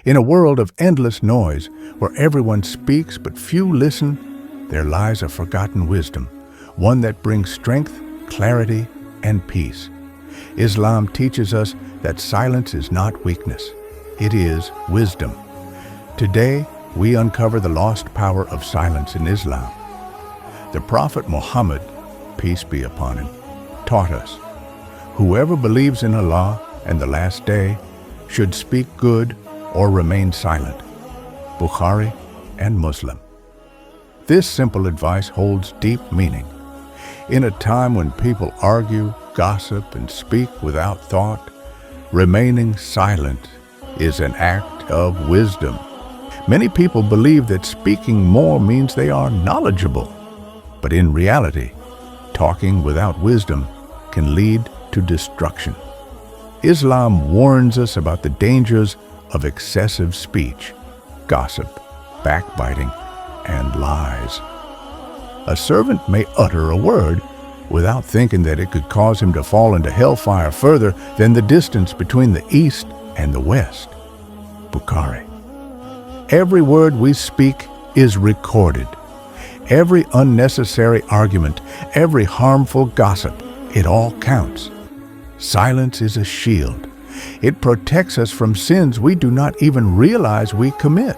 In a world of endless noise, where everyone speaks but few listen, there lies a forgotten wisdom, one that brings strength, clarity, and peace. Islam teaches us that silence is not weakness, it is wisdom. Today, we uncover the lost power of silence in Islam. The Prophet Muhammad, peace be upon him, taught us, whoever believes in Allah and the last day should speak good or remain silent. Bukhari and Muslim. This simple advice holds deep meaning. In a time when people argue, gossip, and speak without thought, remaining silent is an act of wisdom. Many people believe that speaking more means they are knowledgeable, but in reality, talking without wisdom can lead to destruction. Islam warns us about the dangers of excessive speech, gossip, backbiting, and lies. A servant may utter a word without thinking that it could cause him to fall into hellfire further than the distance between the east and the west. Bukhari. Every word we speak is recorded. Every unnecessary argument, every harmful gossip, it all counts. Silence is a shield. It protects us from sins we do not even realize we commit.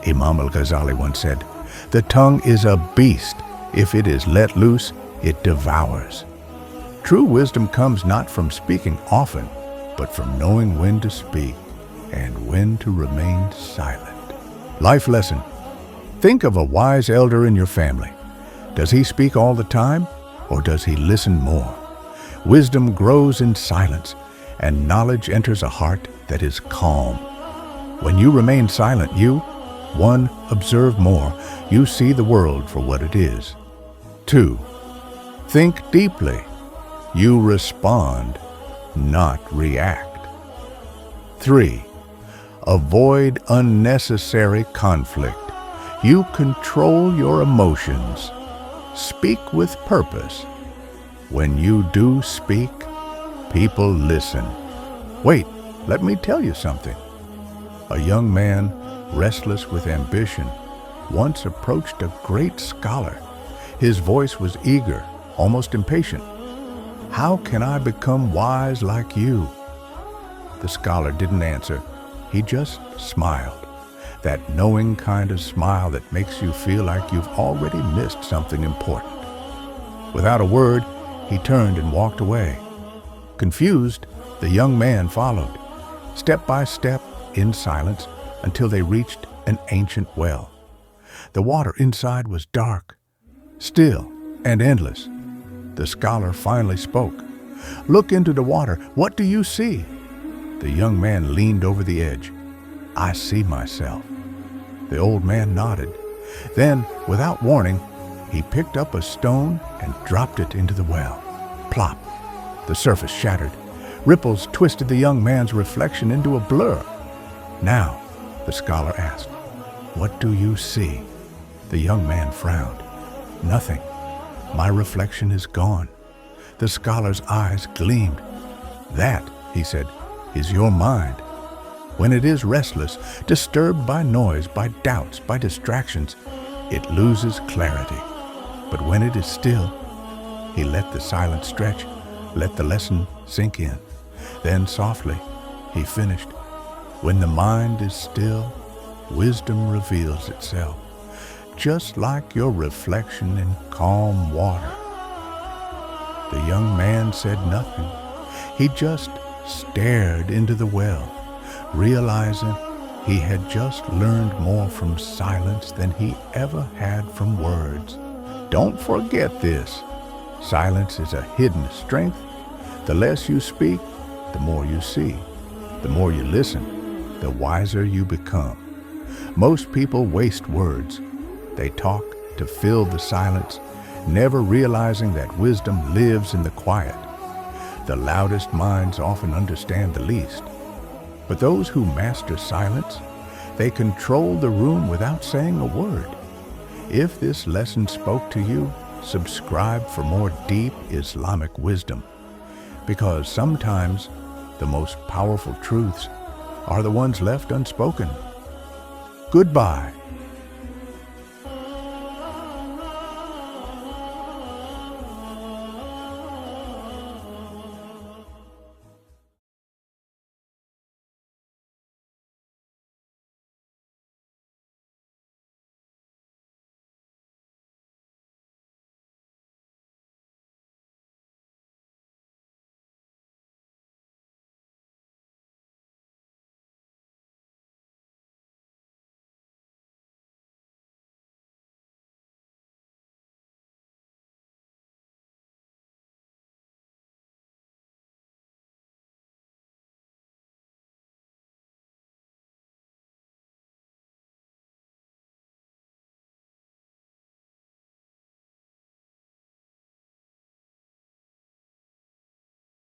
Imam al-Ghazali once said, "The tongue is a beast. If it is let loose, it devours." True wisdom comes not from speaking often, but from knowing when to speak and when to remain silent. Life lesson. Think of a wise elder in your family. Does he speak all the time, or does he listen more? Wisdom grows in silence, and knowledge enters a heart that is calm. When you remain silent, you, 1, observe more. You see the world for what it is. 2, think deeply. You respond, not react. 3, avoid unnecessary conflict. You control your emotions. Speak with purpose. When you do speak, people listen. Wait, let me tell you something. A young man, restless with ambition, once approached a great scholar. His voice was eager, almost impatient. "How can I become wise like you?" The scholar didn't answer. He just smiled. That knowing kind of smile that makes you feel like you've already missed something important. Without a word, he turned and walked away. Confused, the young man followed, step by step, in silence, until they reached an ancient well. The water inside was dark, still, and endless. The scholar finally spoke. "Look into the water. What do you see?" The young man leaned over the edge. "I see myself." The old man nodded. Then, without warning, he picked up a stone and dropped it into the well. Plop! The surface shattered. Ripples twisted the young man's reflection into a blur. "Now," the scholar asked, "what do you see?" The young man frowned. "Nothing. My reflection is gone." The scholar's eyes gleamed. "That," he said, "is your mind. When it is restless, disturbed by noise, by doubts, by distractions, it loses clarity. But when it is still," he let the silence stretch, let the lesson sink in. Then softly, he finished, "When the mind is still, wisdom reveals itself, just like your reflection in calm water." The young man said nothing. He just stared into the well, realizing he had just learned more from silence than he ever had from words. Don't forget this. Silence is a hidden strength. The less you speak, the more you see. The more you listen, the wiser you become. Most people waste words. They talk to fill the silence, never realizing that wisdom lives in the quiet. The loudest minds often understand the least. But those who master silence, they control the room without saying a word. If this lesson spoke to you, subscribe for more deep Islamic wisdom, because sometimes the most powerful truths are the ones left unspoken. Goodbye